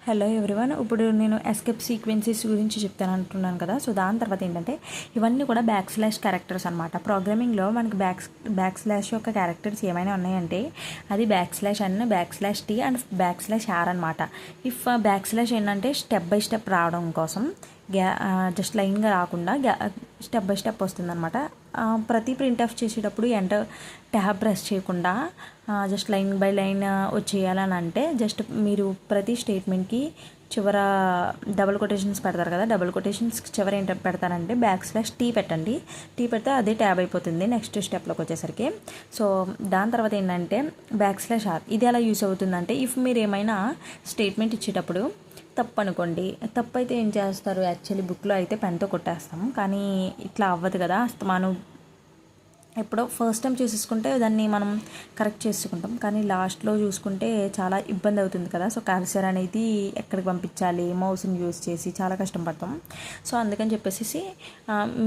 Hello everyone, ఇప్పుడు నేను escape sequences గురించి చెప్తాను అంటున్నాను కదా. సో దాని తర్వాత ఏంటంటే ఇవన్నీ కూడా బ్యాక్ స్లాష్ క్యారెక్టర్స్ అనమాట. ప్రోగ్రామింగ్లో మనకి బ్యాక్ స్లాష్ యొక్క క్యారెక్టర్స్ ఏమైనా ఉన్నాయంటే అది back slash and back slash T and back slash R అనమాట. ఇఫ్ బ్యాక్ స్లాష్ ఏంటంటే స్టెప్ బై స్టెప్ రావడం కోసం జస్ట్ లైన్గా రాకుండా స్టెప్ బై స్టెప్ వస్తుందన్నమాట. ప్రతి ప్రింట్ ఆఫ్ చేసేటప్పుడు ఎంటర్ ట్యాబ్ ప్రెస్ చేయకుండా జస్ట్ లైన్ బై లైన్ వచ్చేయాలని అంటే జస్ట్ మీరు ప్రతి స్టేట్మెంట్కి చివర డబుల్ కొటేషన్స్ పెడతారు కదా, డబుల్ కొటేషన్స్ చివర ఏంటి పెడతారంటే బ్యాక్ స్లాష్ టీ పెట్టండి. టీ పెడితే అదే ట్యాబ్ అయిపోతుంది నెక్స్ట్ స్టెప్లోకి వచ్చేసరికి. సో దాని తర్వాత ఏంటంటే బ్యాక్ స్లాష్ ఆర్. ఇది ఎలా యూస్ అవుతుందంటే ఇఫ్ మీరు ఏమైనా స్టేట్మెంట్ ఇచ్చేటప్పుడు తప్పు అనుకోండి, తప్పు అయితే ఏం చేస్తారు, యాక్చువల్లీ బుక్లో అయితే పెన్తో కొట్టేస్తాం, కానీ ఇట్లా అవ్వదు కదా. మనం ఎప్పుడో ఫస్ట్ టైం చేసేసుకుంటే దాన్ని మనం కరెక్ట్ చేసుకుంటాం, కానీ లాస్ట్లో చూసుకుంటే చాలా ఇబ్బంది అవుతుంది కదా. సో కర్సర్ అనేది ఎక్కడికి పంపించాలి, మౌస్ని యూజ్ చేసి చాలా కష్టం పడతాం. సో అందుకని చెప్పేసి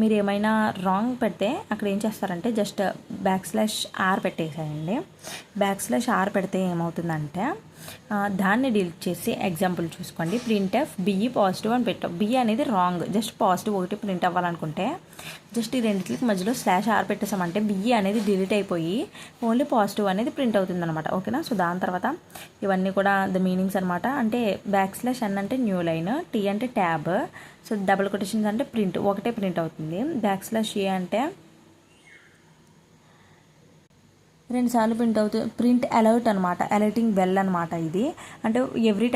మీరు ఏమైనా రాంగ్ పెడితే అక్కడ ఏం చేస్తారంటే జస్ట్ బ్యాక్ స్లాష్ ఆర్ పెట్టేసేయండి. బ్యాక్ స్లాష్ ఆర్ పెడితే ఏమవుతుందంటే దాన్ని డిలీట్ చేసి ఎగ్జాంపుల్ చూసుకోండి, ప్రింట్ ఎఫ్ బిఈ పాజిటివ్ అని పెట్టాం. బిఈ అనేది రాంగ్, జస్ట్ పాజిటివ్ ఒకటి ప్రింట్ అవ్వాలనుకుంటే జస్ట్ ఈ రెండింటికి మధ్యలో స్లాష్ ఆర్ పెట్టేసామంటే బిఈ అనేది డిలీట్ అయిపోయి ఓన్లీ పాజిటివ్ అనేది ప్రింట్ అవుతుంది అనమాట. ఓకేనా. సో దాని తర్వాత ఇవన్నీ కూడా ద మీనింగ్స్ అనమాట. అంటే బ్యాక్ స్లాష్ ఎన్ అంటే న్యూ లైన్, టీ అంటే ట్యాబ్, సో డబుల్ కొటేషన్స్ అంటే ప్రింట్ ఒకటే ప్రింట్ అవుతుంది. బ్యాక్ స్లాష్ ఏ అంటే 2 సార్లు ప్రింట్ అవుతుంది. ప్రింట్ అలర్ట్ అనమాట, అలర్టింగ్ బెల్ అనమాట. ఇది అంటే ఎవ్రీ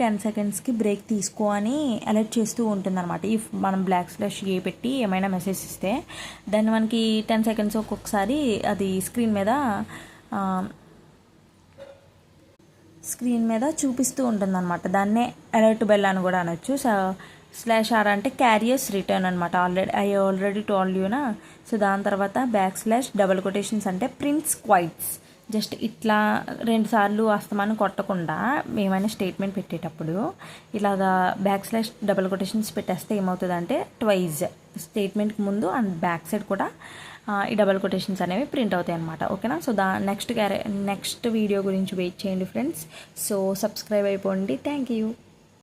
10 సెకండ్స్కి బ్రేక్ తీసుకో అని అలర్ట్ చేస్తూ ఉంటుంది అనమాట. ఇఫ్ మనం బ్లాక్ స్లాష్ ఏ పెట్టి ఏమైనా మెసేజ్ ఇస్తే దాన్ని మనకి 10 సెకండ్స్ ఒక్కొక్కసారి అది స్క్రీన్ మీద చూపిస్తూ ఉంటుంది అనమాట. దాన్నే అలర్ట్ బెల్ అని కూడా అనొచ్చు. సో స్లాష్ ఆర్ అంటే క్యారియర్స్ రిటర్న్ అనమాట. ఆల్రెడీ టోల్డ్ యూనా. సో దాని తర్వాత బ్యాక్ స్లాష్ డబుల్ కొటేషన్స్ అంటే ప్రింట్స్ క్వైట్స్. జస్ట్ ఇట్లా 2 సార్లు అస్తమానం కొట్టకుండా ఏమైనా స్టేట్మెంట్ పెట్టేటప్పుడు ఇలాగా బ్యాక్ స్లాష్ డబుల్ కొటేషన్స్ పెట్టేస్తే ఏమవుతుందంటే ట్వైజ్ స్టేట్మెంట్కి ముందు అండ్ బ్యాక్ సైడ్ కూడా ఈ డబుల్ కొటేషన్స్ అనేవి ప్రింట్ అవుతాయి అనమాట. ఓకేనా. సో నెక్స్ట్ వీడియో గురించి వెయిట్ చేయండి ఫ్రెండ్స్. సో సబ్స్క్రైబ్ అయిపోండి. Thank you.